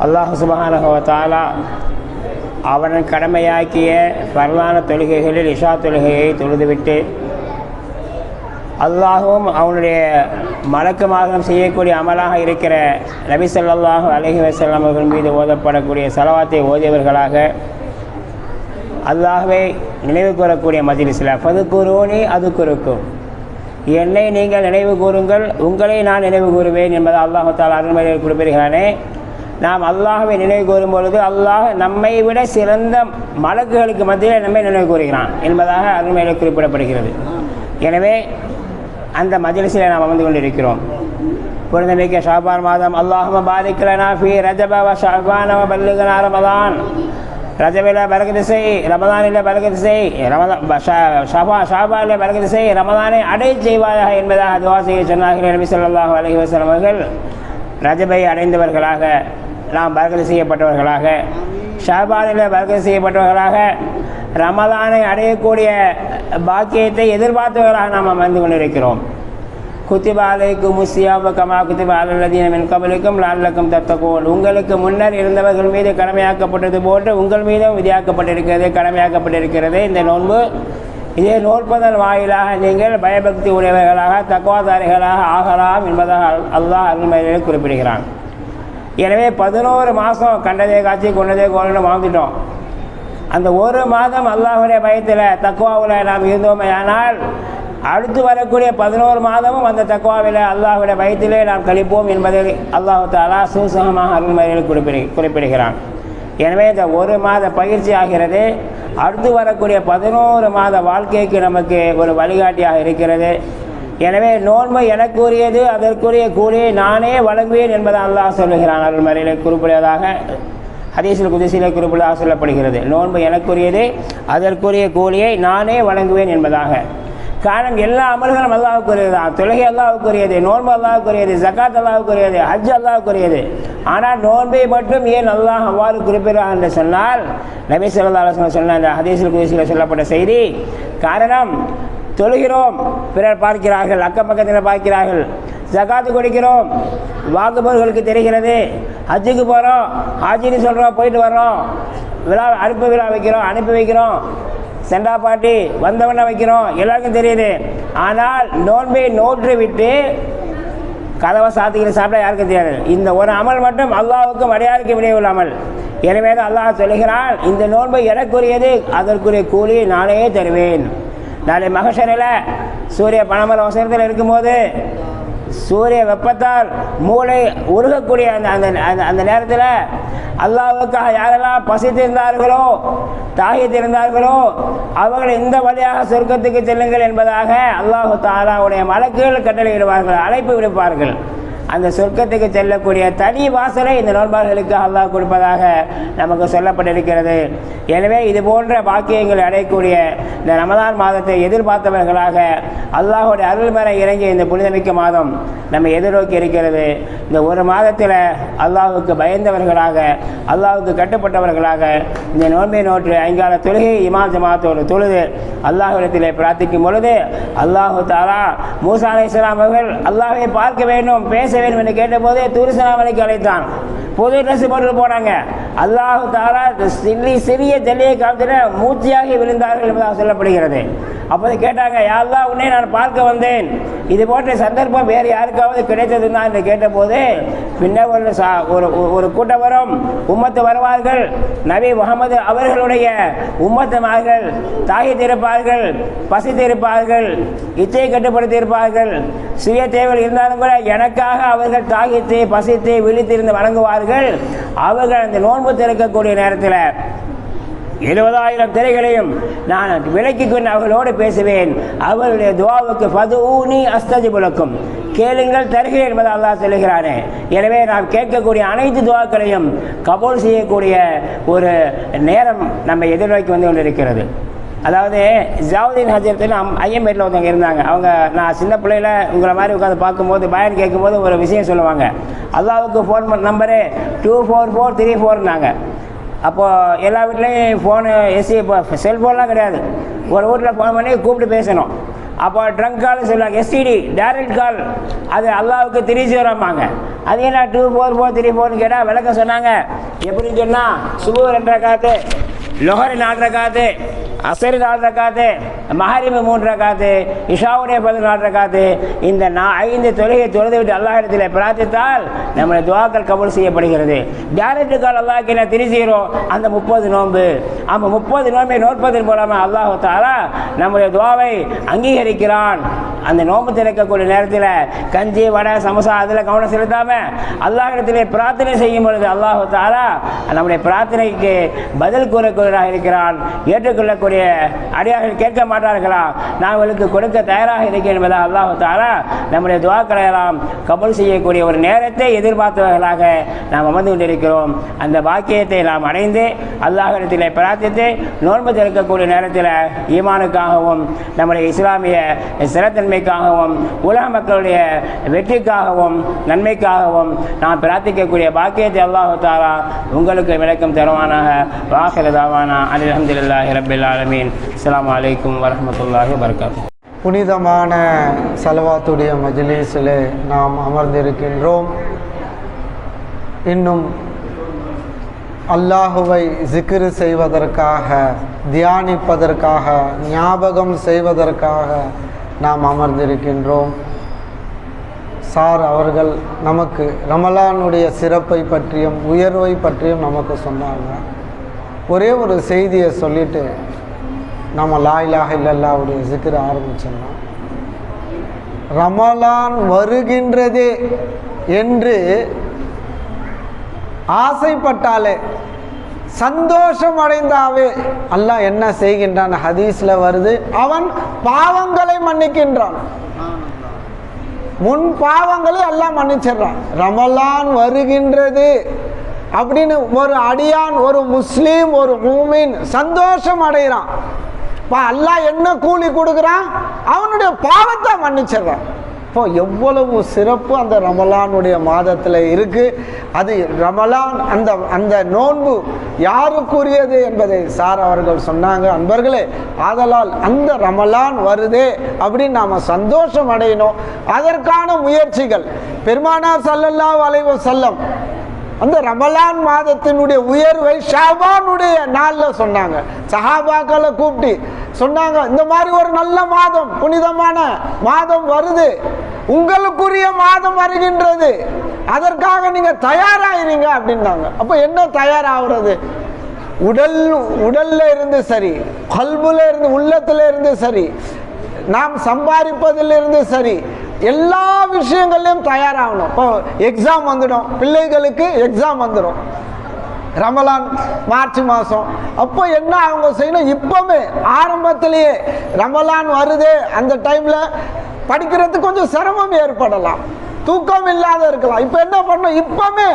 அல்லாஹ் சுப்ஹானஹு வ தஆலா அவன் கடமையாக்கிய ஃபர்லான தொழுகைகளில் இஷா தொழுகையை தொழுதுவிட்டு அல்லாஹும் அவனுடைய மலக்குமாக செய்யக்கூடிய அமலாக இருக்கிற நபி ஸல்லல்லாஹு அலைஹி வஸல்லம் அவர்கள் மீது ஓதப்படக்கூடிய ஸலவாத்தை ஓதியவர்களாக அல்லாஹ்வை நினைவு கூறக்கூடிய மஜ்லிஸில் ஃபதுகுரூனி அதுகுருக்கும், என்னை நீங்கள் நினைவு கூறுங்கள், உங்களை நான் நினைவு கூறுவேன் என்பதை அல்லாஹ் தஆலா அருள்மறையில் குறிப்பிடுகிறானே. நாம் அல்லாஹ்வை நினைவு கூறும் பொழுது அல்லாஹ் நம்மை விட சிறந்த மலக்குகளுக்கு மத்தியில் நம்மை நினைவு கூறுகிறான் என்பதாக அருள்மறையில் குறிப்பிடப்படுகிறது. எனவே அந்த மஜ்லிஸில் நாம் அமர்ந்து கொண்டிருக்கிறோம். புனிதமிக்க ஷாபான் மாதம் அல்லாஹும்ம பாரிக் லனா ஃபீ ரஜப வ ஷஅபான வ பல்லிக்னா ரமலான், ரஜபில் பரக்கத்து செய், ரமதானில் பரக்கத்து செய், ஷாபானில் பரக்கத்து செய், ரமதானை அடை செய்வாயாக என்பதாக துஆ செய்ய சொன்னார்கள் நபி ஸல்லல்லாஹு அலைஹி வஸல்லம் அவர்கள். ரஜபை அடைந்தவர்களாக நாம் பரக்கத்து செய்யப்பட்டவர்களாக, ஷாபானில் பரக்கத்து செய்யப்பட்டவர்களாக, ரமதானை அடையக்கூடிய பாக்கியத்தை எதிர்பார்த்தவர்களாக நாம் அமர்ந்து கொண்டிருக்கிறோம். குத்திப அலைக்கும் ஸியாமு கமா குத்திப அலல் லதீன மின் கப்லிக்கும் லஅல்லக்கும் தத்தகூன், உங்களுக்கு முன்னர் இருந்தவர்கள் மீது கடமையாக்கப்பட்டது போன்று உங்கள் மீதும் விதியாக்கப்பட்டிருக்கிறது, கடமையாக்கப்பட்டிருக்கிறது இந்த நோன்பு. இதை நோற்பதன் வாயிலாக நீங்கள் பயபக்தி உடையவர்களாக தக்வாதாரிகளாக ஆகலாம் என்பதாக அல்லாஹ் அருள்மறையில் குறிப்பிடுகிறான். எனவே 11 மாதம் கண்டதே காட்சி கொண்டதே கோலன்னு வாழ்ந்துட்டோம். அந்த ஒரு மாதம் அல்லாஹுடைய பயத்தில் தக்வாவில் நாம் இருந்தோமே, ஆனால் அடுத்து வரக்கூடிய 11 மாதமும் அந்த தக்வாவில் அல்லாஹுடைய பயத்திலே நாம் கழிப்போம் என்பதை அல்லாஹ் தஆலா சூசகமாக அருள்மறையில் குறிப்பிடுகிறான். எனவே இந்த ஒரு மாத பயிற்சி ஆகிறது அடுத்து வரக்கூடிய 11 மாத வாழ்க்கைக்கு நமக்கு ஒரு வழிகாட்டியாக இருக்கிறது. எனவே நோன்பு எனக்குரியது, அதற்குரிய கூலியை நானே வழங்குவேன் என்பதை அல்லாஹ் சொல்லுகிறான். அருள்மறையில் குறிப்பிடுவதாக ஹதீஸில் குதிசிலே குறிப்பிட்டதாக சொல்லப்படுகிறது. நோன்பு எனக்குரியது, அதற்குரிய கூலியை நானே வழங்குவேன் என்பதாக. காரணம் எல்லா அமல்களும் அல்லாஹ்வுக்குரியது தான். தொழுகை அல்லாஹ்வுக்குரியது, நோன்பு அல்லாஹ்வுக்குரியது, ஜகாத் அல்லாஹ்வுக்குரியது, ஹஜ் அல்லாஹ்வுக்குரியது. ஆனால் நோன்பை மட்டும் ஏன் அல்லாஹ் அவ்வாறு குறிப்பிடுறான் என்று சொன்னால், நபி ஸல்லல்லாஹு அலைஹி வஸல்லம் சொன்ன அந்த ஹதீஸில் குதிசில் சொல்லப்பட்ட செய்தி, காரணம் தொழுகிறோம் பிறர் பார்க்கிறார்கள், அக்கம் பக்கத்தில் பார்க்கிறார்கள், ஜகாத்து கொடுக்கிறோம் வாக்குபவர்களுக்கு தெரிகிறது, ஹஜ்ஜுக்கு போகிறோம் ஹாஜின்னு சொல்கிறோம் போயிட்டு வர்றோம், அனுப்பி விழா வைக்கிறோம் அனுப்பி வைக்கிறோம், செண்டா பாட்டி வந்தவண்ண வைக்கிறோம், எல்லாருக்கும் தெரியுது. ஆனால் நோன்பை நோற்று விட்டு கதவை சாத்திக்கிற சாப்பிட்டா யாருக்கும் தெரியாது. இந்த ஒரு அமல் மட்டும் அல்லாஹ்வுக்கும் அடியாருக்கு விடையுள்ள அமல். எனவே தான் அல்லாஹ் சொல்லுகிறான், இந்த நோன்பு எனக்குரியது, அதற்குரிய கூலி நானே தருவேன். நாளை மகஷரில் சூரிய பணமர அவசரத்தில் இருக்கும்போது சூரிய வெப்பத்தால் மூளை உருகக்கூடிய அந்த நேரத்தில் அல்லாஹ்வுக்காக யாரெல்லாம் பசித்திருந்தார்களோ தாகித்திருந்தார்களோ அவர்கள் இந்த வழியாக சொர்க்கத்துக்கு செல்லுங்கள் என்பதாக அல்லாஹ் தஆலாவுடைய மலக்குகள் கட்டளையிடுவார்கள், அழைப்பு விடுப்பார்கள். அந்த சொர்க்கத்துக்கு செல்லக்கூடிய தனி வாசலை இந்த நோன்பாளர்களுக்கு அல்லாஹ் கொடுப்பதாக நமக்கு சொல்லப்பட்டிருக்கிறது. எனவே இது போன்ற பாக்கியங்களை அடையக்கூடிய இந்த ரமதான் மாதத்தை எதிர்பார்த்தவர்களாக அல்லாஹுடைய அருள்மறை இறங்கிய இந்த புனிதமிக்க மாதம் நம்ம எதிர்நோக்கி இருக்கிறது. இந்த ஒரு மாதத்தில் அல்லாஹுக்கு பயந்தவர்களாக, அல்லாஹுக்கு கட்டுப்பட்டவர்களாக இந்த நோன்பை நோற்று ஐங்கால தொழுகை இமாம் ஜமாத்தோடு தொழுது அல்லாஹ்விடத்திலே பிரார்த்திக்கும் பொழுது அல்லாஹு தஆலா மூசா அலைஹிஸ்ஸலாம் அவர்கள் அல்லாஹ்வை பார்க்க வேண்டும், பேச வேண்டும் என்று கேட்டபோது தூர்சனா மலைக்கு அழைத்தான். புது ட்ரெஸ் போட்டு போனாங்க. அல்லாஹு தஆலா சிறிய ஜல்லியை காலத்தில் மூச்சியாகி விழுந்தார்கள் என்பதாக சொல்லப்படுகிறது. அப்போது கேட்டாங்க, யா அல்லாஹ் உன்னை நான் பார்க்க வந்தேன், இது போன்ற சந்தர்ப்பம் வேறு யாருக்காவது கிடைத்ததுன்னா என்று கேட்டபோது பின்னர் ஒரு கூட்டம் வரும், உம்மத்து வருவார்கள், நபி முகமது அவர்களுடைய உம்மத்துமார்கள் தாகித்திருப்பார்கள், பசித்திருப்பார்கள், இச்சையை கட்டுப்படுத்தி இருப்பார்கள், சுய தேவைகள் இருந்தாலும் கூட எனக்காக அவர்கள் தாகித்து பசித்து விழித்திருந்து வணங்குவார்கள். அவர்கள் அந்த நோன்பு திறக்கக்கூடிய நேரத்தில் 70,000 திரைகளையும் நான் விலக்கி கொண்டு அவர்களோடு பேசுவேன். அவர்களுடைய துஆவுக்கு ஃபதுஊனி அஸ்தஜிபு லக்கும், கேளுங்கள் தருகிறேன் என்பதை அல்லாஹ் சொல்லுகிறானே. எனவே நாம் கேட்கக்கூடிய அனைத்து துஆக்களையும் கபூல் செய்யக்கூடிய ஒரு நேரம் நம்ம எதிர்நோக்கி வந்து கொண்டிருக்கிறது. அதாவது ஜாவுதீன் ஹஜரத்துன்னு ஐயம்பேட்டில் ஒருத்தவங்க இருந்தாங்க. அவங்க நான் சின்ன பிள்ளையில் உங்களை மாதிரி உட்காந்து பார்க்கும்போது பயன் கேட்கும்போது ஒரு விஷயம் சொல்லுவாங்க, அல்லாஹ்வுக்கு ஃபோன் நம்பரு 24434ன்னாங்க. அப்போது எல்லா வீட்லேயும் ஃபோனு எஸ்சி இப்போ செல்ஃபோன்லாம் கிடையாது. ஒரு வீட்டில் ஃபோன் பண்ணி கூப்பிட்டு பேசணும். அப்போ ட்ரங்க் கால் சொல்லுவாங்க, எஸ்டிடி டைரக்ட் கால், அது அல்லாஹ்வுக்கு திரிச்சுரம்பாங்க. அது என்ன 2-4-4-3-4ன்னு கேட்டால் விளக்கம் சொன்னாங்க. எப்படின்னு சொன்னால் சுபஹ் 2 ரக்காத்து, லொஹர் 4 ரக்காத்து, அசர் 4 ரக்காத்து, மஹரிபு 3 ரக்காத்து, இஷாவுடைய 14 ரக்காத்து. இந்த 5 தொழுகை தொழுது விட்டு அல்லாஹ்விடத்தில் பிரார்த்தித்தால் நம்முடைய துஆக்கள் கபூல் செய்யப்படுகிறது. டைரக்ட் கால் அல்லாஹ்க்கு என்ன திரிசீரோம் அந்த 30 நோன்பு. அந்த 30 நோன்பை நோற்பதன் மூலமாக அல்லாஹ் தஆலா நம்முடைய துஆவை அங்கீகரிக்கிறான். அந்த நோன்பு திறக்கக்கூடிய நேரத்தில் கஞ்சி வடை சமோசா அதில் கவனம் செலுத்தாமல் அல்லாஹ்விடத்திலே பிரார்த்தனை செய்யும் பொழுது அல்லாஹ் தஆலா நம்முடைய பிரார்த்தனைக்கு பதில் கூறக்கூடியவராக இருக்கிறான். ஏற்றுக்கொள்ளக்கூடிய அடியார்கள் கேட்க மாட்டார்களா, நான் உங்களுக்கு கொடுக்க தயாராக இருக்கிறேன் என்பதாக அல்லாஹ் தஆலா நம்முடைய துஆக்களை எல்லாம் கபூல் செய்யக்கூடிய ஒரு நேரத்தை எதிர்பார்த்தவர்களாக நாம் அமர்ந்து கொண்டிருக்கிறோம். அந்த பாக்கியத்தை நாம் அடைந்து அல்லாஹ்விடத்திலே பிரார்த்தித்து நோன்பு திறக்கக்கூடிய நேரத்தில் ஈமானுக்காகவும் நம்முடைய இஸ்லாமிய சிறத்தன்மைக்காகவும் உலக மக்களுடைய வெற்றிக்காகவும் நன்மைக்காகவும் நாம் பிரார்த்திக்கக்கூடிய பாக்கியத்தை அல்லாஹ் தஆலா உங்களுக்கு விளக்கம் தருவானாக. வாஹிரு தாவானா அல்ஹம்துலில்லாஹி ரப்பில் ஆலமீன். அஸ்ஸலாமு அலைக்கும் வரஹ்மத்துல்லாஹி வபரகாத்துஹு. புனிதமான ஸலவாத்துடைய மஜ்லிஸிலே நாம் அமர்ந்திருக்கின்றோம். இன்னும் அல்லாஹுவை ஜிக்ர் செய்வதற்காக, தியானிப்பதற்காக, ஞாபகம் செய்வதற்காக நாம் அமர்ந்திருக்கின்றோம். சார் அவர்கள் நமக்கு ரமலானுடைய சிறப்பை பற்றியும் உயர்வை பற்றியும் நமக்கு சொன்னாங்க. ஒரே ஒரு செய்தியை சொல்லிட்டு நம்ம லா இலாஹ இல்லல்லாஹ்வுடைய ஜிக்ர் ஆரம்பிச்சிடலாம். ரமலான் வருகின்றதே என்று ஆசைப்பட்டாலே, சந்தோஷம் அடைந்தாவே அல்லாஹ் என்ன செய்கின்றான்? ஹதீஸ்ல வருது, அவன் பாவங்களை மன்னிக்கின்றான். முன் பாவங்களை எல்லாம் மன்னிச்சிடறான். ரமலான் வருகின்றது அப்படின்னு ஒரு அடியான், ஒரு முஸ்லீம், ஒரு மூமின் சந்தோஷம் அடைகிறான். அல்லாஹ் என்ன கூலி கொடுக்குறான்? அவனுடைய பாவத்தை மன்னிச்சிடறான். இப்போ எவ்வளவு சிறப்பு அந்த ரமலானுடைய மாதத்தில் இருக்குது. அது ரமலான் அந்த நோன்பு யாருக்குரியது என்பதை சார் அவர்கள் சொன்னாங்க. அன்பர்களே, ஆதலால் அந்த ரமலான் வருதே அப்படின்னு நாம் சந்தோஷம் அடையணும். அதற்கான முயற்சிகள் பெருமானார் ஸல்லல்லாஹு அலைஹி வஸல்லம் அந்த ரமலான் மாதத்தினுடைய உயர்வை ஷாபானுடைய நாளில் சொன்னாங்க. சஹாபாக்களை கூப்பிட்டு சொன்னாங்க, இந்த மாதிரி ஒரு நல்ல மாதம், புனிதமான மாதம் வருது, உங்களுக்குரிய மாதம் வருகின்றது, அதற்காக நீங்க தயாராகிறீங்க அப்படின்னாங்க. அப்ப என்ன தயாராகிறது? உடல்ல இருந்து சரி, கல்புல இருந்து, உள்ளத்துல இருந்து சரி, நாம் சம்பாதிப்பதிலிருந்து சரி, எல்லா விஷயங்கள்லையும் தயாராகணும். இப்போ எக்ஸாம் வந்துடும், பிள்ளைகளுக்கு எக்ஸாம் வந்துடும் ரமலான் மார்ச் மாதம். அப்போ என்ன அவங்க செய்யணும்? இப்போவே ஆரம்பத்திலேயே ரமலான் வருது, அந்த டைமில் படிக்கிறதுக்கு கொஞ்சம் சிரமம் ஏற்படலாம், தூக்கம் இல்லாத இருக்கலாம். இப்போ என்ன பண்ணணும்? இப்போவே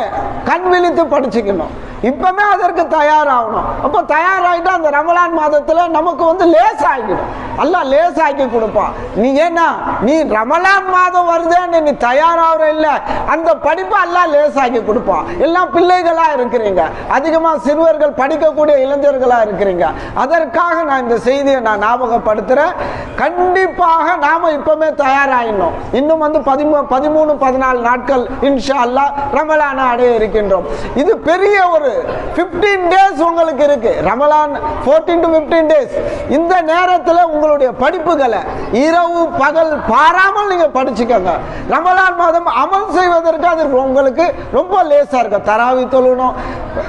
கண் விழித்து படிச்சுக்கணும், இப்போவே அதற்கு தயாராகணும். அப்போ தயாராகிட்டா அந்த ரமலான் மாதத்தில் நமக்கு லேசாகிடும். அல்லாஹ் லேசாக்கி கொடுப்பான். நீ ஏன்னா நீ ரமலான் மாதம் வருதேன்னு நீ தயாராகிற இல்லை, அந்த படிப்பை அல்லாஹ் லேசாக்கி கொடுப்பான். எல்லாம் பிள்ளைகளாக இருக்கிறீங்க, அதிகமாக சிறுவர்கள் படிக்கக்கூடிய இளைஞர்களாக இருக்கிறீங்க. அதற்காக நான் இந்த செய்தியை நான் ஞாபகப்படுத்துகிறேன். கண்டிப்பாக நாம் இப்போவே தயாராகிடணும். இன்னும் 13-14 நாட்கள் இன்ஷா அல்லாஹ் ரமலானை அடைய இருக்கின்றோம். இது பெரிய ஒரு 15 days உங்களுக்கு இருக்கு. Ramadan 14 to 15 days. இந்த நேரத்தில் உங்களுடைய படிப்புகளை இரவு பகல் பாராமல் நீங்க படிச்சுக்கோங்க. ரமலான் மாதம் அமல் செய்வதற்கு அது உங்களுக்கு ரொம்ப லேசா இருக்கு. தராவி தொழுணும்,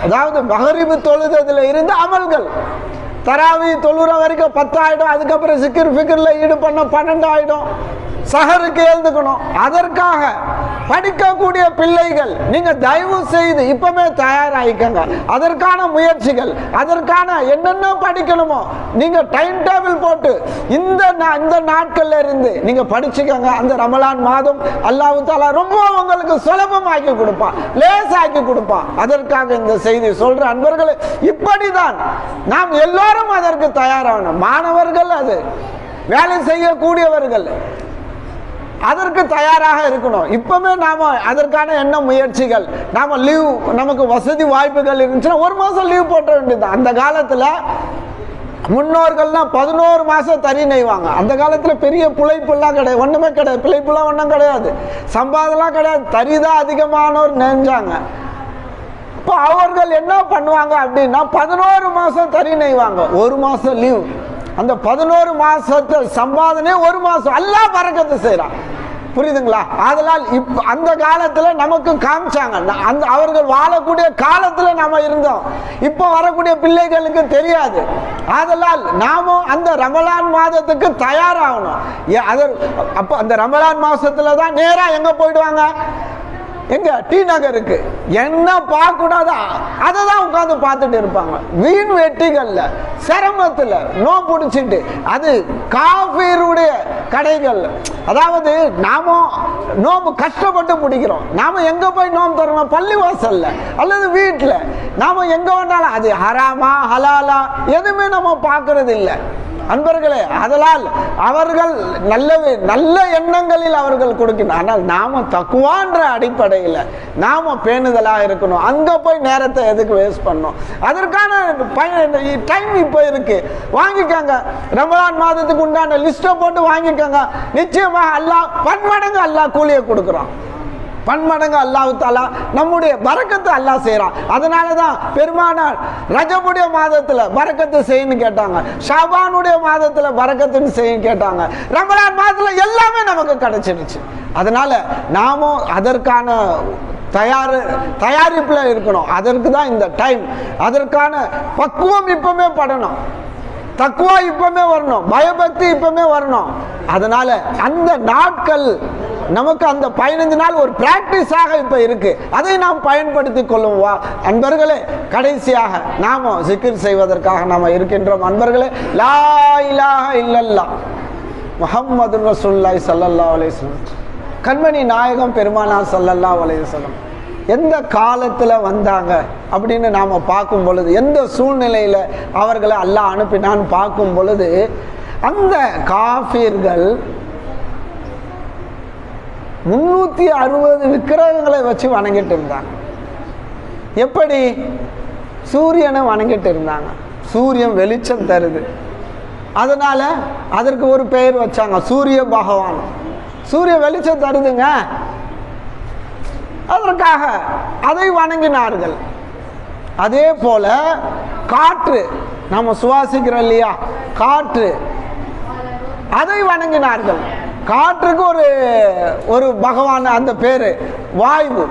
அதாவது மகரிபு தொழுததுல இருந்து அமல்கள், தராவி தொழுற வரைக்கும் 10 ஆயிடும். அதுக்கப்புறம் சிக்கிர் ஃபிக்கிர்ல ஈடுபண்ண 12 ஆயிடும். சஹருக்கு எழுந்துக்கணும். அதற்காக படிக்கக்கூடிய பிள்ளைகள் நீங்க தயவு செய்து இப்பவே தயாராகிக்கங்க. அதற்கான முயற்சிகள், அதற்கான என்னென்ன படிக்கணுமோ நீங்க டைம் டேபிள் போட்டு இந்த நாட்கள்ல இருந்து நீங்க படிச்சுக்கங்க. அந்த ரமலான் மாதம் அல்லாஹ் தஆலா ரொம்ப உங்களுக்கு சுலபமாக்கி கொடுப்பான், லேசாக்கி கொடுப்பான். அதற்காக இந்த செய்தி சொல்ற அன்பர்களே, இப்படிதான் நாம் எல்லாரும் அதற்கு தயாராகணும். மாணவர்கள், அது வேலை செய்யக்கூடியவர்கள் அதற்கு தயாராக இருக்கணும். இப்பவே நாம அதற்கான என்ன முயற்சிகள், நாம லீவ், நமக்கு வசதி வாய்ப்புகள் இருந்துச்சுன்னா 1 மாசம் லீவ் போட்ட வேண்டியது. அந்த காலத்துல முன்னோர்கள்லாம் 11 மாதம் தறி நெய்வாங்க. அந்த காலத்தில் பெரிய பிழைப்புலாம் கிடையாது, ஒன்றுமே கிடையாது, பிழைப்புலாம் ஒன்றும் கிடையாது, சம்பாதெல்லாம் கிடையாது, தறி தான் அதிகமானோர் நெஞ்சாங்க. இப்போ அவர்கள் என்ன பண்ணுவாங்க அப்படின்னா 11 மாதம் தறி நெய்வாங்க, 1 மாதம் லீவ். அந்த 11 மாதத்தை சம்பாதனை 1 மாதம் அல்லாஹ் பரக்கத்து செய்கிறான். புரியுதுங்களா? அதனால் அந்த காலத்தில் நமக்கு காமிச்சாங்க, அந்த அவர்கள் வாழக்கூடிய காலத்தில் நாம இருந்தோம். இப்போ வரக்கூடிய பிள்ளைகளுக்கு தெரியாது. அதனால் நாமும் அந்த ரமலான் மாதத்துக்கு தயாராகணும். அப்போ அந்த ரமலான் மாசத்துல தான் நேரா எங்க போயிடுவாங்க, எங்க டி நகருக்கு என்ன பார்க்க கூடாதா அதை தான் உட்காந்து பார்த்துட்டு இருப்பாங்க. வீண் வெட்டிகள்ல சிரமத்துல நோ பிடிச்சிட்டு, அது காஃபிருடைய கடைகள். அதாவது நாம நோம்பு கஷ்டப்பட்டு பிடிக்கிறோம். நாம எங்க போய் நோம்பு தரணும், பள்ளிவாசல்ல அல்லது வீட்டுல. நாம எங்க வேணாலும் அது ஹராமா ஹலாலா எதுவுமே நம்ம பார்க்கறது இல்லை அன்பர்களே. அதனால் அவர்கள் நல்ல எண்ணங்களில் அவர்கள் கொடுக்கணும். ஆனால் நாம தக்குவான்ற அடிப்படையில் நாம பேணுதலாக இருக்கணும். அங்க போய் நேரத்தை எதுக்கு வேஸ்ட் பண்ணணும்? அதற்கான டைம் இப்போ இருக்கு, வாங்கிக்கோங்க. ரமலான் மாதத்துக்கு உண்டான லிஸ்ட்டை போட்டு வாங்கிக்கோங்க. நிச்சயமாக அல்லாஹ் பன்மடங்கு அல்லாஹ் கூலியை கொடுக்குறான். பன்மடங்கு அல்லாஹ் தஆலா நம்முடைய பரக்கத்தை அல்லாஹ் செய்கிறான். அதனால தான் பெருமானார் ரஜபுடைய மாதத்தில் பரக்கத்து செய்யன்னு கேட்டாங்க, ஷாபானுடைய மாதத்தில் பரக்கத்துன்னு செய்யன்னு கேட்டாங்க. ரமலான் மாதத்தில் எல்லாமே நமக்கு கிடைச்சிருச்சு. அதனால நாமும் அதற்கான தயாரிப்பில் இருக்கணும். அதற்கு தான் இந்த டைம். அதற்கான பக்குவம் இப்பவுமே படணும், தக்குவா இப்பவுமே வரணும், பயபக்தி இப்பவுமே வரணும். அதனால அந்த நாட்கள் நமக்கு அந்த 15 நாள் ஒரு பிராக்டிஸாக இப்ப இருக்கு, அதை நாம் பயன்படுத்திக் கொள்ளுவா அன்பர்களே. கடைசியாக நாம ஜிக்ர் செய்வதற்காக நாம இருக்கின்றோம் அன்பர்களே. லா இலாஹ இல்லல்லாஹ் முஹம்மது ரசூலுல்லாஹி ஸல்லல்லாஹு அலைஹி வஸல்லம், கண்மணி நாயகம் பெருமானார் ஸல்லல்லாஹு அலைஹி வஸல்லம் எந்த காலத்தில் வந்தாங்க அப்படின்னு நாம் பார்க்கும் பொழுது, எந்த சூழ்நிலையில் அவர்களை அல்லாஹ் அனுப்பினான்னு பார்க்கும் பொழுது, அந்த காஃபிர்கள் 360 விக்கிரகங்களை வச்சு வணங்கிட்டு இருந்தாங்க. எப்படி? சூரியனை வணங்கிட்டு இருந்தாங்க. சூரியன் வெளிச்சம் தருது, அதனால அதற்கு ஒரு பெயர் வச்சாங்க, சூரிய பகவான். சூரிய வெளிச்சம் தருதுங்க, அதற்காக அதை வணங்கினார்கள். அதே போல காற்று, நம்ம சுவாசிக்கிறோம் இல்லையா, காற்று, அதை வணங்கினார்கள். காற்றுக்கு ஒரு பகவான், அந்த பேரு வாயு,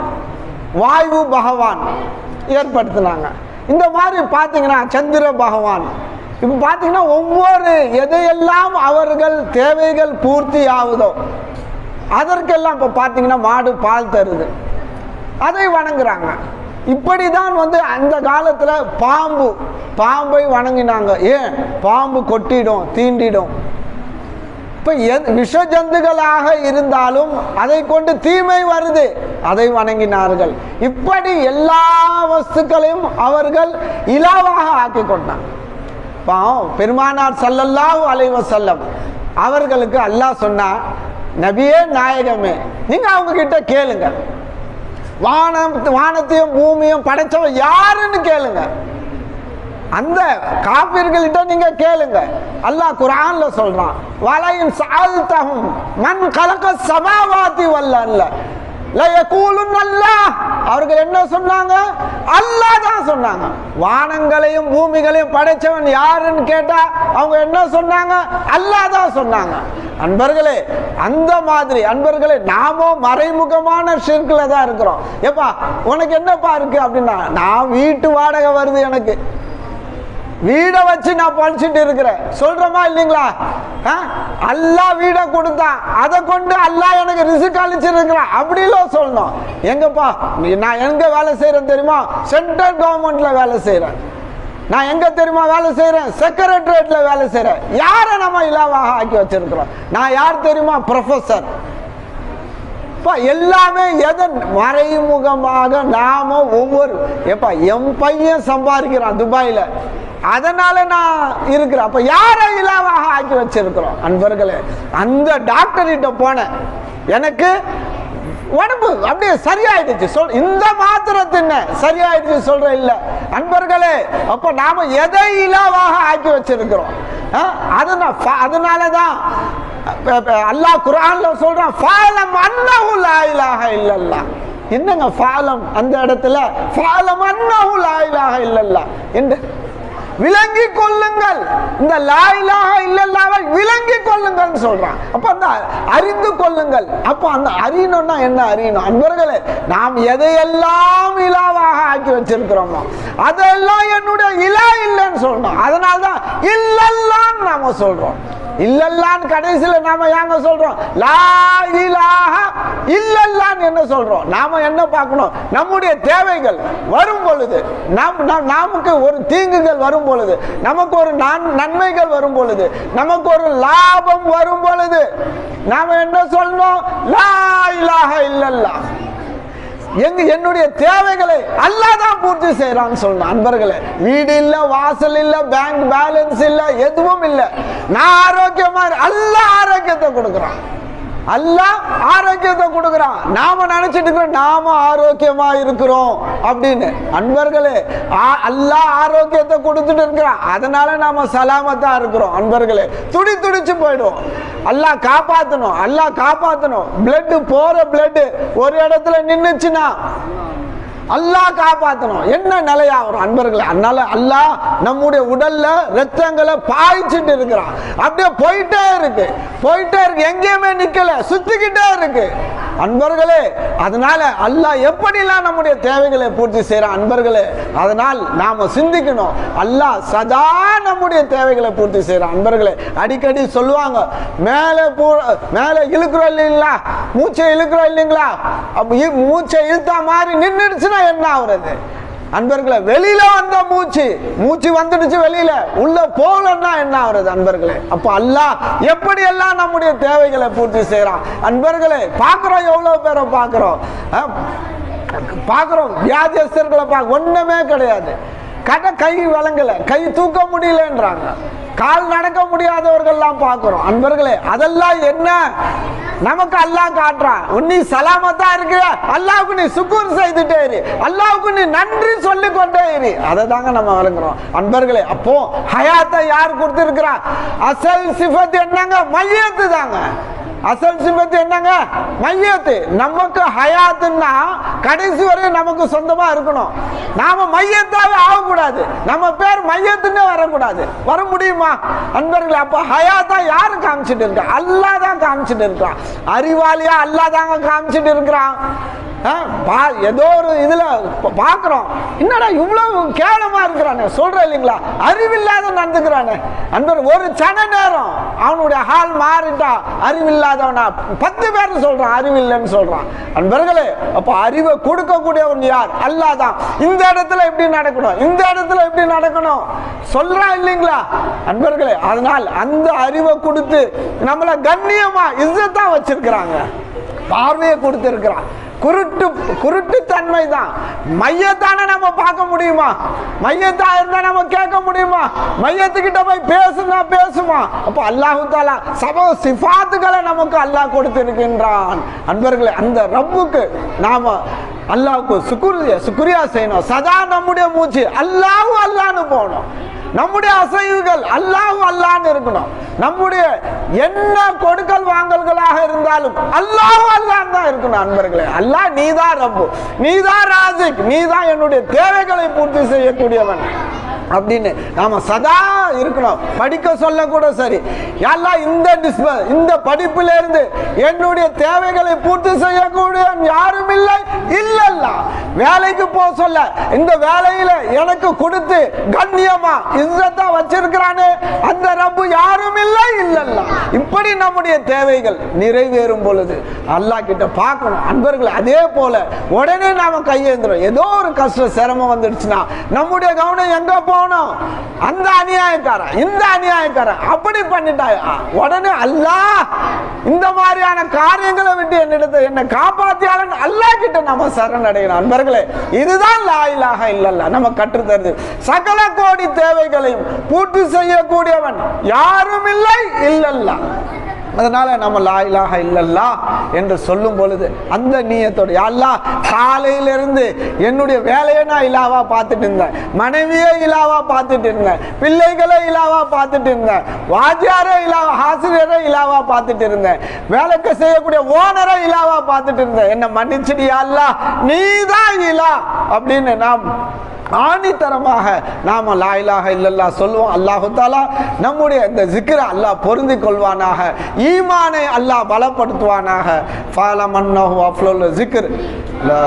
வாயு பகவான் ஏற்படுத்தினாங்க. இந்த மாதிரி பார்த்தீங்கன்னா சந்திர பகவான். இப்போ பார்த்தீங்கன்னா ஒவ்வொரு எதையெல்லாம் அவர்கள் தேவைகள் பூர்த்தி ஆகுதோ அதற்கெல்லாம் இப்போ பார்த்தீங்கன்னா மாடு பால் தருது, அதை வணங்குறாங்க. இப்படிதான் அந்த காலத்துல பாம்பை வணங்கினாங்க. ஏன்? பாம்பு கொட்டிடும், தீண்டிடும். இப்ப விஷ ஜந்துகளாக இருந்தாலும் அதை கொண்டு தீமை வருது, அதை வணங்கினார்கள். இப்படி எல்லா வஸ்துக்களையும் அவர்கள் இலாவாக ஆக்கி கொண்டாங்க. பெருமானார் ஸல்லல்லாஹு அலைஹி வஸல்லம் அவர்களுக்கு அல்லாஹ் சொன்னா, நபியே நாயகமே, நீங்க அவங்க கிட்ட கேளுங்க, வானத்தையும் பூமியும் படைச்சவன் யாருன்னு கேளுங்க. அந்த காபிர்கள்ட்ட நீங்க கேளுங்க. அல்லாஹ் குர்ஆன்ல சொல்றான், வலைன் சஅல்தஹும் மன் கலகஸ் ஸமாவாதி வல் அர்ல லா யகூலுன் அல்லாஹ். அவர்கள் என்ன சொன்னாங்க? அல்லாஹ் தான் சொன்னாங்க. வானங்களையும் பூமிகளையும் படைச்சவன் யாருன்னு கேட்டா அவங்க என்ன சொன்னாங்க? அல்லாஹ் தான் சொன்னாங்க. அன்பர்களே, அந்த மாதிரி அன்பர்களே, நாமோ மறைமுகமான ஷிர்க்ல தான் இருக்கிறோம். ஏப்பா உனக்கு என்னப்பா இருக்கு அப்படின்னா, நான் வீட்டு வாடகை வருது, எனக்கு வீடை வச்சு நான் பழிச்சுட்டு இருக்கிறேன் சொல்றோமா இல்லைங்களா? அல்லாஹ் வீடை கொடுத்தான், அதை கொண்டு அல்லாஹ் எனக்கு ரிஸ்க் அளிச்சிருக்கிறான் அப்படிலாம் சொல்லணும். எங்கப்பா நான் எங்க வேலை செய்யறேன் தெரியுமா? சென்ட்ரல் கவர்மெண்ட்ல வேலை செய்யறேன். நான் எங்க தெரியுமா வேலை செய்யறேன்? செக்ரட்டரியேட்ல வேலை செய்யறேன். யாரை நம்ம இலாவாக ஆக்கி வச்சிருக்கிறோம்? நான் யார் தெரியுமா? ப்ரொஃபசர். எல்லாமே எதன் மறைமுகமாக நாம ஒவ்வொரு என் பையன் சம்பாதிக்கிறான் துபாயில, அதனால நான் இருக்கிறேன். அப்ப யாரை இலாவாக ஆக்கி வச்சிருக்கிறோம்? அன்பர்களே, அந்த டாக்டர் கிட்ட போனேன், எனக்கு உடம்பு அப்படியே சரியாயிடுச்சு இந்த மாத்திரத்தின் சரியாயிடுச்சு சொல்ற இல்ல அன்பர்களே. அப்ப நாம எதை இலாவாக ஆக்கி வச்சிருக்கிறோம்? அதனாலதான் அல்லாஹ் குர்ஆன்ல சொல்றான் ஃபஅலம் அன்னஹு லா இலாஹ இல்லல்லாஹ். என்னங்க ஃபாலம் அந்த இடத்துல ஃபாலம் அன்னஹு லா இலாஹ இல்லல்லாஹ் என்று விளங்கி கொள்ளுங்கள். இந்த லா இலாஹ இல்லல்லாஹ்வை விளங்கி கொள்ளுங்கள் சொல்றான். அப்ப அந்த அறிந்து கொள்ளுங்கள். அப்ப அந்த அறியணும்னா என்ன அறியணும் அன்பர்களே? நாம் எதையெல்லாம் இலாவாக ஆக்கி வச்சிருக்கிறோமோ அதெல்லாம் என்னுடைய இலா இல்லைன்னு சொல்லணும். அதனால்தான் இல்லல்லான்னு நாம சொல்றோம். இல்லல்லான்னு கடைசியில நாம ஏங்க சொல்றோம்? லா இலாஹ இல்லல்லான்னு என்ன சொல்றோம்? நாம என்ன பார்க்கணும்? நம்முடைய தேவைகள் வரும் பொழுது, நமக்கு ஒரு தீங்குகள் வரும் பொழுது, நமக்கு ஒரு நன்மைகள் வரும் பொழுது, நமக்கு ஒரு லாபம் வரும் பொழுது நாம என்ன சொல்லணும்? லா இலாஹ இல்லல்லாஹ். என்னுடைய தேவைகளை அல்லாஹ் தான் பூர்த்தி செய்யறான்னு சொல்லணும் அன்பர்களே. வீடு இல்ல, வாசல் இல்ல, பேங்க் பேலன்ஸ் இல்ல, எதுவும் இல்ல, நான் ஆரோக்கியமா அல்லாஹ் ஆரோக்கியத்தை கொடுக்கிறான். அல்லாஹ் ஆரோக்கியத்தை கொடுக்கிறான். நாம நினைச்சிட்டு இருக்கிறோம் நாம ஆரோக்கியமா இருக்கிறோம் அப்படின்னு. அன்பர்களே, அல்லாஹ் ஆரோக்கியத்தை கொடுத்துட்டு இருக்கிறான். அதனால நாம சலாமத்தா இருக்கிறோம் அன்பர்களே. துடிச்சு போயிடுவோம். அல்லாஹ் காப்பாத்தணும், அல்லாஹ் காப்பாத்தணும். பிளட் போற பிளட் ஒரு இடத்துல நின்னுச்சுன்னா அல்லாஹ் காப்பாத்தணும். என்ன நிலையாகும் அன்பர்களே? அதனால அல்லாஹ் நம்முடைய உடல்ல ரத்தங்களை பாய்ச்சிட்டு இருக்கிறான். அப்படியே போயிட்டே இருக்கு, எங்கேயுமே நிக்கல, சுத்திக்கிட்டே இருக்கு அன்பர்களே. அதனால அல்லாஹ் எப்படிலாம் நம்முடைய தேவைகளை பூர்த்தி செய்யறான் அன்பர்களே. அதனால் நாம சிந்திக்கணும், அல்லாஹ் சதா நம்முடைய தேவைகளை பூர்த்தி செய்யறான் அன்பர்களே. அடிக்கடி சொல்லுவாங்க, மேல இழுக்கிறோம் இல்லைங்களா, மூச்சை இழுக்கிறோம் இல்லைங்களா, மூச்சை இழுத்தா மாதிரி நின்றுடுச்சுன்னா என்ன ஆகுறது அன்பர்களே? வெளியில வந்த மூச்சு வந்துடுச்சு, வெளியில உள்ள போகலன்னா என்ன ஆகுறது அன்பர்களே? அப்ப அல்லாஹ் எப்படி எல்லாம் நம்முடைய தேவைகளை பூர்த்தி செய்யறான் அன்பர்களே. பாக்குறோம், எவ்வளவு பேரை பாக்குறோம் வியாதியஸ்தர்களை ஒண்ணுமே கிடையாது. கை வழங்கல, கை தூக்க முடியலன்றாங்க, கால் நடக்க முடியாதவர்கள்லாம் பார்க்கிறோம் அன்பர்களே. அதெல்லாம் என்ன? நமக்கு அல்லாஹ் காட்டுறான். நீ சலாமத்தா இருக்கிற, அல்லாஹ்வுக்கு நீ சுக்கூர் செய்துட்டே இரு, அல்லாஹ்வுக்கு நீ நன்றி சொல்லிக் கொண்டே இரு. அதை தாங்க நம்ம வழங்குறோம் அன்பர்களே. அப்போ ஹயாத்தை யார் கொடுத்திருக்கிறா? அசல் சிஃபத் என்னங்க? மையத்து தாங்க. அசல் சிபத்து என்னங்க? மையத்து. நமக்கு ஹயாத்துன்னா கடைசி வரை நமக்கு சொந்தமா இருக்கணும். நாம மையத்தாவே ஆகக்கூடாது, நம்ம பேர் மையத்துன்னு வரக்கூடாது. வர முடியுமா அன்பர்களே? அப்ப ஹயாத்தா யாரு காமிச்சிட்டு இருக்கா? அல்லாஹ் தான் காமிச்சிட்டு இருக்கான். அறிவாளியா அல்லாஹ் தாங்க காமிச்சிட்டு இருக்கிறான். ஏதோ ஒரு இதுல பாக்குறோம், என்னடா இவ்வளவு கேவலமா இருக்கிறானே சொல்ற இல்லைங்களா, அறிவில்லாத நடந்துக்கிறானே அன்பர். ஒரு சன நேரம் அவனுடைய ஹால் மாறிட்டா அறிவில்லாதவனா 10 பேர் சொல்றான், அறிவில்லைன்னு சொல்றான் அன்பர்களே. அப்ப அறிவை கொடுக்கக்கூடியவன் யார்? அல்லாஹ் தான். இந்த இடத்துல எப்படி நடக்கணும், இந்த இடத்துல எப்படி நடக்கணும் சொல்றான் இல்லைங்களா அன்பர்களே. அதனால் அந்த அறிவை கொடுத்து நம்மளை கண்ணியமா இஸ்ஸத்தா வச்சிருக்கிறாங்க, பார்வையை கொடுத்து இருக்கிறான். குருட்டு தன்மை தான். மையத்தான நம்ம பார்க்க முடியுமா? மையத்தா இருந்தா நம்ம கேட்க முடியுமா? மையத்துக்கிட்ட போய் பேசுமா? அப்ப அல்லாஹு தஆலா சப சிஃபாத்துகளை நமக்கு அல்லாஹ் கொடுத்திருக்கின்றான் அன்பர்களே. அந்த ரப்புக்கு நாம அல்லாஹ்வுக்கு சுக்ரியா செய்யணும். சதா நம்முடைய மூச்சு அல்லாஹ் அல்லாஹ்னு போகணும். நம்முடைய அசைவுகள் அல்லாஹ் அல்லாஹ்னு இருக்கணும். நம்முடைய என்ன கொடுக்கல் வாங்கல்களாக இருந்தாலும் அல்லாஹ் அல்லாஹ் தான் இருக்கணும் அன்பர்களே. அல்லாஹ் நீதான் ரப்பு, நீதான் ராசிக், நீதான் என்னுடைய தேவைகளை பூர்த்தி செய்யக்கூடியவன் அப்படின்னு நாம சதா இருக்கணும். படிக்க சொல்ல கூட சரி, எல்லாம் இந்த படிப்புல இருந்து என்னுடைய தேவைகளை பூர்த்தி செய்யக்கூடிய யாரும் இல்லை இல்லல்ல. வேலைக்கு போக சொல்ல, இந்த வேலையில எனக்கு கொடுத்து கண்ணியமா இஸ்ஸத்தா வச்சிருக்கிறானே அந்த ரப்பு யாரும் இல்லை இல்லல்ல. இப்படி நம்முடைய தேவைகள் நிறைவேறும் பொழுது அல்லாஹ் கிட்ட பார்க்கணும் அன்பர்கள். அதே போல உடனே நாம கையேந்துறோம். ஏதோ ஒரு கஷ்ட சிரமம் வந்துடுச்சுன்னா நம்முடைய கவனம் எங்க போகணும்? அந்த அநியாயக்காரன், இந்த அநியாயக்காரன் அப்படி பண்ணிட்டா உடனே அல்லாஹ் இந்த மாதிரியான காரியங்களை விட்டு என்னை காப்பாத்தியாளன் அல்லாஹ் கிட்ட நம்ம சரணடையணும் அன்பர்களே. இதுதான் லா இலாஹ இல்லல்லாஹ் நம்ம கற்று தருது. சகல கோடி தேவைகளையும் பூர்த்தி செய்யக்கூடியவன் யாரும் இல்லை இல்லல்லாஹ். அதனால நம்ம லா இலாஹ இல்லல்லாஹ் என்று சொல்லும் பொழுது அந்த நியத்தோடு, யா அல்லாஹ் காலையிலிருந்து என்னுடைய வேலையை நான் இலாவா பார்த்துட்டு இருந்தேன், மனைவியே இலாவா பார்த்துட்டு இருந்தேன், பிள்ளைகளை இலாவா பார்த்துட்டு இருந்தேன், வாத்தியாரை இலாவா, ஆசிரியரை இலாவா பார்த்துட்டு இருந்தேன், வேலைக்கு செய்யக்கூடிய ஓனரை இலாவா பார்த்துட்டு இருந்தேன், என்ன மன்னிச்சிடு யா அல்லாஹ், நீதான் இலா அப்படின்னு நாம் ஆணித்தரமாக நாம லா இலாஹ இல்லல்லாஹ் சொல்லுவோம். அல்லாஹு தஆலா நம்முடைய இந்த ஜிக்ரை அல்லாஹ் பொருந்தி கொள்வானாக, ஈமானை அல்லாஹ் பலப்படுத்துவானாக. ஃபலமன்னஹு அஃலல் ஜிக்ர் லா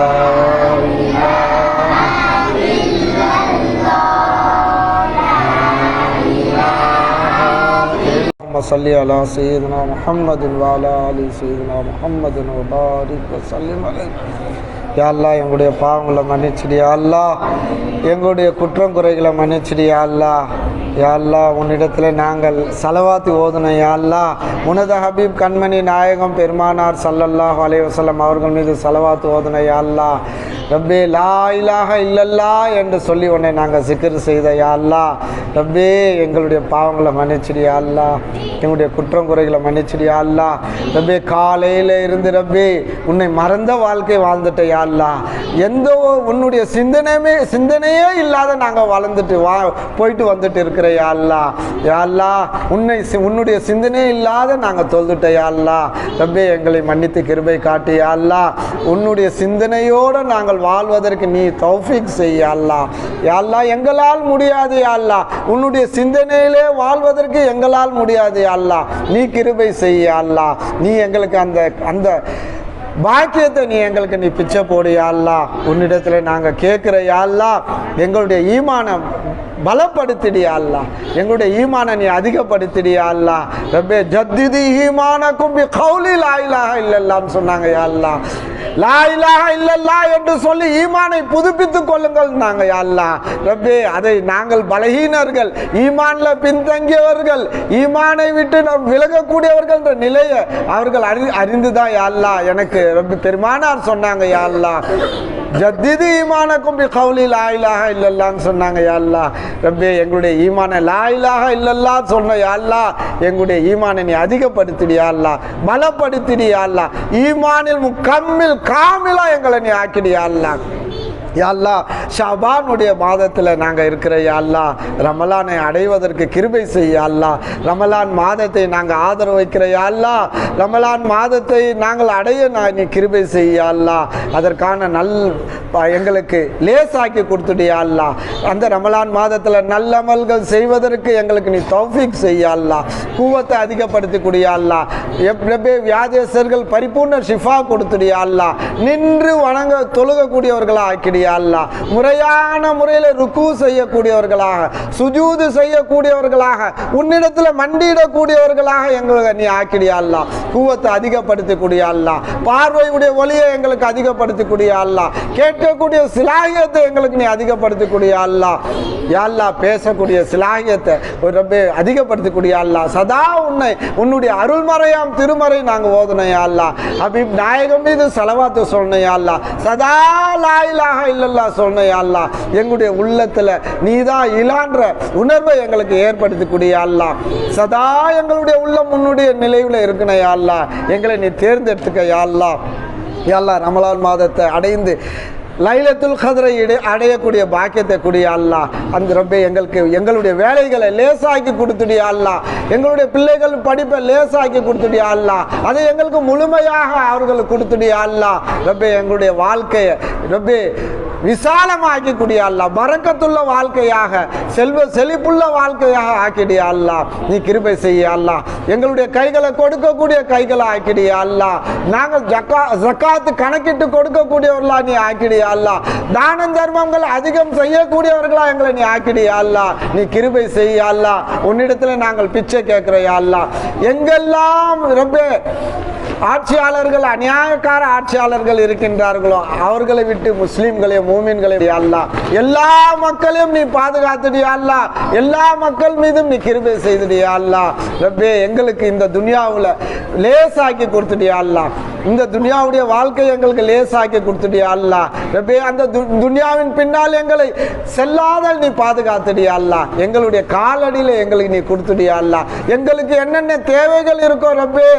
இலாஹ இல்லல்லாஹ் ஸல்லி அலா சய்யிதினா முஹம்மதின் வ அலா ஆலி சய்யிதினா முஹம்மதின் வ பாரிக் வ ஸல்லிம் அலைஹி. யா அல்லாஹ் எங்களுடைய பாவங்களை மன்னிச்சிடு யா அல்லாஹ், எங்களுடைய குற்றம் குறைகளை மன்னிச்சிடு யா அல்லாஹ். யா அல்லாஹ் உன்னிடத்தில் நாங்கள் ஸலவாத் ஓதுனோம் யா அல்லாஹ், உனது ஹபீப் கண்மணி நாயகம் பெருமானார் ஸல்லல்லாஹு அலைஹி வஸல்லம் அவர்கள் மீது ஸலவாத் ஓதுனோம் யா அல்லாஹ். ரப்பே லா இலாஹ இல்லல்லாஹ் என்று சொல்லி உன்னை நாங்கள் சிக்ர் செய்த யா அல்லாஹ். ரப்பே எங்களுடைய பாவங்களை மன்னிச்சிடு யா அல்லாஹ், எங்களுடைய குற்றம் குறைகளை மன்னிச்சிடு யா அல்லாஹ். ரப்பே காலையில் இருந்து ரப்பே உன்னை மறந்த வாழ்க்கை வாழ்ந்துட்ட யா அல்லாஹ், எந்த உன்னுடைய சிந்தனையே இல்லாத நாங்கள் வளர்ந்துட்டு போயிட்டு வந்துட்டு இருக்கிற யா அல்லாஹ். யா அல்லாஹ் உன்னுடைய சிந்தனையே இல்லாத நாங்கள் தொழுதுட்ட யா அல்லாஹ். ரப்பே எங்களை மன்னித்து கிருபை காட்டு யா அல்லாஹ், உன்னுடைய சிந்தனையோடு நாங்கள் வாழ்வதற்கு நீ தௌஃபீக் செய்ய அல்லாஹ். யா அல்லாஹ் எங்களால் முடியாது யா அல்லாஹ், உன்னுடைய சிந்தனையிலே வாழ்வதற்கு எங்களால் முடியாது யா அல்லாஹ், நீ கிருபை செய்ய அல்லாஹ். நீ எங்களுக்கு அந்த பாக்கியத்தை நீ எங்களுக்கு நீ பிச்சை போடு யா அல்லாஹ். உன்னிடத்தில் நாங்கள் கேட்குற யா அல்லாஹ், எங்களுடைய ஈமானை பலப்படுத்திடியா அல்லாஹ், எங்களுடைய ஈமானை நீ அதிகப்படுத்திடியா அல்லாஹ். ரப்பே ஜத்திதி ஈமானக்கும் பி கௌலி லா இலாஹ இல்லல்லாஹ்னு சொன்னாங்க யா அல்லாஹ். லா இலாஹ இல்லல்லாஹ் என்று சொல்லி ஈமானை புதுப்பித்துக் கொள்ளுங்கள் நாங்க யா அல்லாஹ். ரப்பே அதை நாங்கள் பலஹீனர்கள், ஈமான்ல பின்தங்கியவர்கள், ஈமானை விட்டு நாம் விலகக்கூடியவர்கள் என்ற நிலையை அவர்கள் அறிந்துதான் யா அல்லாஹ் எனக்கு ரப்பே பெருமானார் சொன்னாங்க யா அல்லாஹ். ஜத்திதி ஈமானக்கும் பி கௌலி லா இலாஹ இல்லல்லாஹ்னு சொன்னாங்க யா அல்லாஹ். ரப்பே எங்களுடைய ஈமானை லா இலாஹ இல்லல்லாஹ் சொன்ன யா அல்லாஹ், எங்களுடைய ஈமானை நீ அதிகப்படுத்திடு யா அல்லாஹ், பலப்படுத்திடு யா அல்லாஹ், ஈமானில் முக்கம்மில் காமிலா எங்களை நீ ஆக்கிடு யா அல்லாஹ். யா அல்லாஹ் ஷாபானுடைய மாதத்தில் நாங்கள் இருக்கிற யா அல்லாஹ், ரமலானை அடைவதற்கு கிருபை செய்ய அல்லாஹ். ரமலான் மாதத்தை நாங்கள் ஆதரவு வைக்கிற யா அல்லாஹ், ரமலான் மாதத்தை நாங்கள் அடைய நீ கிருபை செய்ய அல்லாஹ். அதற்கான எங்களுக்கு லேசாக்கி கொடுத்துடு யா அல்லாஹ். அந்த ரமலான் மாதத்தில் நல்லமல்கள் செய்வதற்கு எங்களுக்கு நீ தௌஃபீக் செய்ய அல்லாஹ், கூவத்தை அதிகப்படுத்தி கூடிய அல்லாஹ். வியாதேசர்கள் பரிபூர்ண ஷிஃபா கொடுத்துடு யா அல்லாஹ், நின்று வணங்க தொழுகக்கூடியவர்களாக ஆக்கிடு யா அல்லாஹ், முறையான முறையில் ருக்கு செய்யக்கூடியவர்களாக, சுஜூது செய்யக்கூடியவர்களாக, உன்னிடத்தில் மண்டியிடக்கூடியவர்களாக எங்களுக்கு நீ ஆக்கிடு யா அல்லாஹ். கூவத்தை அதிகப்படுத்தி கூடிய அல்லாஹ், பார்வையுடைய ஒளியை எங்களுக்கு அதிகப்படுத்தி கூடிய அல்லாஹ், கேட்கக்கூடிய சிலாகியத்தை எங்களுக்கு நீ அதிகப்படுத்தி கூடிய அல்லாஹ். யா அல்லாஹ் பேசக்கூடிய சிலாகியத்தை ரப்பே அதிகப்படுத்தி கூடிய அல்லாஹ். சதா உன்னுடைய அருள்மறையாம் திருமறை நாங்கள் ஓதுனோம் யா அல்லாஹ். ஹபீப் நாயகம் மீது ஸலவாத்து சொன்னோம் யா அல்லாஹ். சதா லா இலாஹ இல்லல்லாஹ் சொன்னோம் யா அல்லாஹ். எங்களுடைய உள்ளத்தில் நீதான் இலான்ற உணர்வை எங்களுக்கு ஏற்படுத்தி கூடிய அல்லாஹ். சதா எங்களுடைய உள்ளம் உன்னுடைய நிலையில் இருக்கணும் யா அல்லாஹ். எங்களை நீ தேர்ந்தெடுத்துக்க யா அல்லாஹ். யா அல்லாஹ் ரமலான் மாதத்தை அடைந்து லைலத்துல் கத்ரை அடையக்கூடிய பாக்கியத்தை கூடிய அல்லாஹ். அந்த ரப்பே எங்களுடைய வேலைகளை லேசாக்கி கொடுத்துடியா அல்லாஹ், எங்களுடைய பிள்ளைகள் படிப்பை லேசாக்கி கொடுத்துடியா அல்லாஹ், அதை எங்களுக்கு முழுமையாக அவர்களுக்கு கொடுத்துடியா அல்லாஹ். ரப்பே எங்களுடைய வாழ்க்கையை ரப்பே விசாலமாக்கி கூடிய அல்லாஹ், பரக்கத்துள்ள வாழ்க்கையாக, செழிப்புள்ள வாழ்க்கையாக ஆக்கிடியா அல்லாஹ். நீ கிருபை செய்ய அல்லாஹ். எங்களுடைய கைகளை கொடுக்கக்கூடிய கைகளை ஆக்கிடியா அல்லாஹ். நாங்கள் ஜக்காத்து கணக்கிட்டு கொடுக்கக்கூடியவர்களா நீ ஆக்கிடியா அல்லாஹ். தான தர்மங்கள் அதிகம் செய்யக்கூடியவர்களா எங்களை நீ ஆக்கிடியா அல்லாஹ். நீ கிருபை செய்ய அல்லாஹ். உன்னிடத்துல நாங்கள் பிச்சை கேட்கிற யா அல்லாஹ். எங்கெல்லாம் ரப்பே ஆட்சியாளர்கள் அநியாயக்கார ஆட்சியாளர்கள் இருக்கின்றார்களோ அவர்களை விட்டு முஸ்லிம்களே மூமின்களே யா அல்லாஹ் எல்லா மக்களையும் நீ பாதுகாத்துடு யா அல்லாஹ் எல்லா மக்கள் மீதும் நீ கிருபை செய்துடு யா அல்லாஹ் ரப்பே எங்களுக்கு இந்த துனியாவுல லேசாக்கி கொடுத்துடு யா அல்லாஹ் இந்த துனியாவுடைய வாழ்க்கை எங்களுக்கு லேசாக்கி கொடுத்துடு யா அல்லாஹ் ரப்பே அந்த துனியாவின் பின்னால் எங்களை செல்லாத நீ பாதுகாத்துடு யா அல்லாஹ் எங்களுடைய காலடியில எங்களுக்கு நீ கொடுத்துடு யா அல்லாஹ் எங்களுக்கு என்னென்ன தேவைகள் இருக்கோ ரப்பே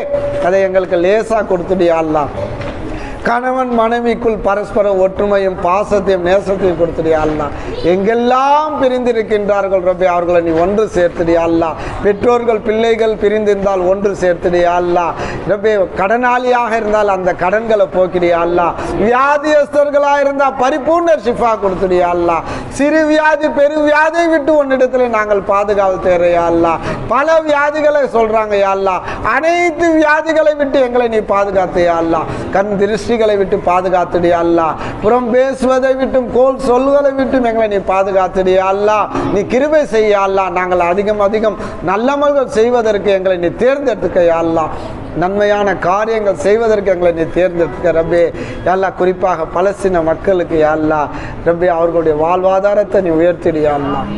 அதை எங்களுக்கு லேசா கொடுத்துடு யா அல்லாஹ் கணவன் மனைவிக்குள் பரஸ்பர ஒற்றுமையும் பாசத்தையும் நேசத்தையும் கொடுத்துடு யா அல்லாஹ் எங்கெல்லாம் பிரிந்திருக்கின்றார்கள் ரப்பே அவர்களை நீ ஒன்று சேர்த்துடு யா அல்லாஹ் பெற்றோர்கள் பிள்ளைகள் பிரிந்திருந்தால் ஒன்று சேர்த்துடு யா அல்லாஹ் ரப்பே கடனாளியாக இருந்தால் அந்த கடன்களை போக்கிடு யா அல்லாஹ் வியாதியஸ்தர்களாக இருந்தால் பரிபூர்ண ஷிஃபா கொடுத்துடு யா அல்லாஹ் சிறு வியாதி பெரு வியாதியை விட்டு ஒன்னிடத்துல நாங்கள் பாதுகாப்பு தேவை யா அல்லாஹ் பல வியாதிகளை சொல்றாங்க யா அல்லாஹ் அனைத்து வியாதிகளை விட்டு எங்களை நீ பாதுகாத்து யா அல்லாஹ் கண் திருஷ்டி விட்டு பாதுகாத்துடு யா அல்லாஹ் புறம் பேசுவதை விட்டும் கோல் சொல்வதை விட்டும் எங்களை நீ பாதுகாத்துடு யா அல்லாஹ் நீ கிருபை செய்ய யா அல்லாஹ் நாங்கள் அதிகம் நல்லமல்கள் செய்வதற்கு எங்களை நீ தேர்ந்தெடுத்துக்க யா அல்லாஹ் நன்மையான காரியங்கள் செய்வதற்கு எங்களை நீ தேர்ந்தெடுக்க ரப்பே யா அல்லாஹ் குறிப்பாக பலஸ்தீன மக்களுக்கு யா அல்லாஹ் ரப்பே அவர்களுடைய வாழ்வாதாரத்தை நீ உயர்த்திடு யா அல்லாஹ்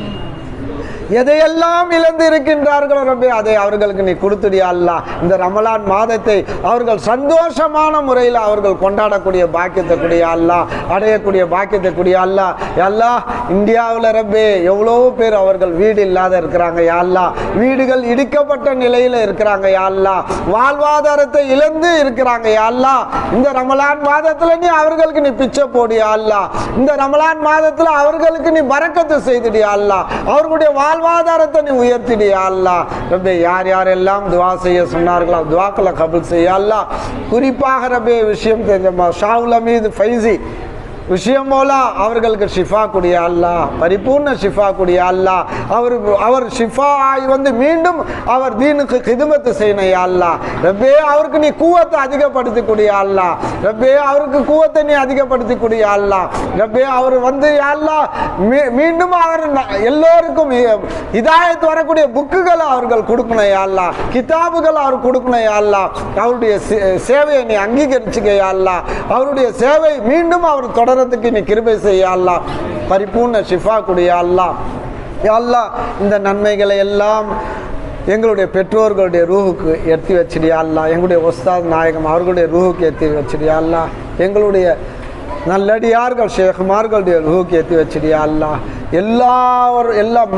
எதையெல்லாம் இழந்து இருக்கின்றார்களோ ரப்பே அதை அவர்களுக்கு நீ கொடுத்துடு யா அல்லாஹ் இந்த ரமலான் மாதத்தை அவர்கள் சந்தோஷமான முறையில் அவர்கள் கொண்டாடக்கூடிய பாக்கியத்தை கூடிய அல்லாஹ் அடையக்கூடிய பாக்கியத்தை கூடிய அல்லாஹ் யா அல்லாஹ் இந்தியாவில் ரப்பே எவ்வளோ பேர் அவர்கள் வீடு இல்லாத இருக்கிறாங்க யா அல்லாஹ் வீடுகள் இடிக்கப்பட்ட நிலையில் இருக்கிறாங்க யா அல்லாஹ் வாழ்வாதாரத்தை இழந்து இருக்கிறாங்க யா அல்லாஹ் இந்த ரமலான் மாதத்தில் நீ அவர்களுக்கு நீ பிச்சை போடு யா அல்லாஹ் இந்த ரமலான் மாதத்தில் அவர்களுக்கு நீ பரக்கத்து செய்துடு யா அல்லாஹ் அவர்களுடைய வாழ்வாதாரத்தை நீ உயர்த்திடு யா அல்லாஹ் ரப்பே யார் யாரெல்லாம் துவா செய்ய சொன்னார்களோ துவாக்களை கபூல் செய்ய அல்லாஹ் குறிப்பாக ரப்பே விஷயம் தெரிஞ்ச ஷாவுல் அமீது ஃபைசி விஷயம் போல அவர்களுக்கு ஷிஃபா கூடிய அல்லாஹ் பரிபூர்ண ஷிஃபா கூடிய அல்லாஹ் அவர் ஷிஃபா ஆகி வந்து மீண்டும் அவர் தீனுக்கு கிதுமத்து செய்யணும் யா அல்லாஹ் ரப்பே அவருக்கு நீ கூவத்தை அதிகப்படுத்தி கூடிய அல்லாஹ் ரப்பே அவருக்கு கூவத்தை நீ அதிகப்படுத்தி கூடிய அல்லாஹ் ரப்பே அவர் வந்து யா அல்லாஹ் மீண்டும் அவர் எல்லோருக்கும் ஹிதாயத் வரக்கூடிய புக்குகளை அவர்கள் கொடுக்கணும் யா அல்லாஹ் கிதாபுகள் அவர் கொடுக்கணும் யா அல்லாஹ் அவருடைய சேவையை நீ அங்கீகரிச்சுக்க யா அல்லாஹ் அவருடைய சேவை மீண்டும் அவர் தொடர் நீ கிருபை செய்ய அல்லாஹ் பரிபூர்ண ஷிஃபா கூடிய அல்லாஹ் யா அல்லாஹ் இந்த நன்மைகளை எல்லாம் எங்களுடைய பெற்றோர்களுடைய ரூஹுக்கு எத்தி வச்சிடியா அல்லாஹ் எங்களுடைய உஸ்தாத் நாயகம் அவர்களுடைய ரூஹுக்கு எத்தி வச்சிடியா அல்லாஹ் எங்களுடைய நல்லடியார்கள் ஷேகுமார்களுடைய ரூஹுக்கு ஏற்றி வச்சிடியா அல்லாஹ் எல்லாம்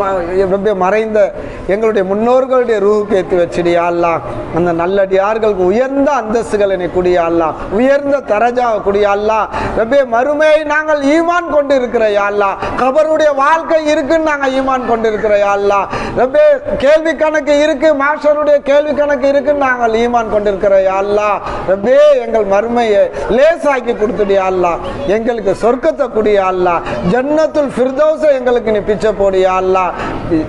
மறைந்த எங்களுடைய முன்னோர்களுடைய ரூஹுக்கு ஏற்றி வச்சிடியா அல்லாஹ் அந்த நல்லடியார்களுக்கு உயர்ந்த அந்தஸ்துகளை நீ குடியா அல்லாஹ் உயர்ந்த தரஜாவை குடியா அல்லாஹ் ரப்பே மறுமையை நாங்கள் ஈமான் கொண்டு இருக்கிற யா அல்லாஹ் கபருடைய வாழ்க்கை இருக்குன்னு நாங்கள் ஈமான் கொண்டு இருக்கிற யா அல்லாஹ் ரப்பே கேள்வி கணக்கு இருக்கு மாஷருடைய கேள்வி கணக்கு இருக்குன்னு நாங்கள் ஈமான் கொண்டு இருக்கிற யா அல்லாஹ் ரப்பே எங்கள் மறுமையை லேசாக்கி கொடுத்துடியா அல்லாஹ் எங்களுக்கு சொர்க்கத்தை குடியா அல்லாஹ் ஜன்னத்துல் ஃபிர்தௌஸை எங்களுக்கு நீ பிச்சை போடியா அல்லாஹ்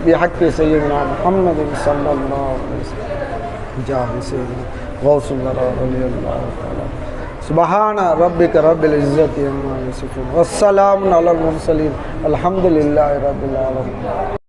பிஹக்கி சய்யிதுனா முஹம்மது ஸல்லல்லாஹு அலைஹி வஸல்லம் ஜாஹி சய்யிதுனா கௌசுல்லா ரலியல்லாஹு தஆலா சுப்ஹான ரப்பிக ரப்பில் இஸ்ஸத்தி அம்மா யசிஃபூன் வஸ்ஸலாமு அலல் முர்ஸலீன் அல்ஹம்துலில்லாஹி ரப்பில் ஆலமீன்.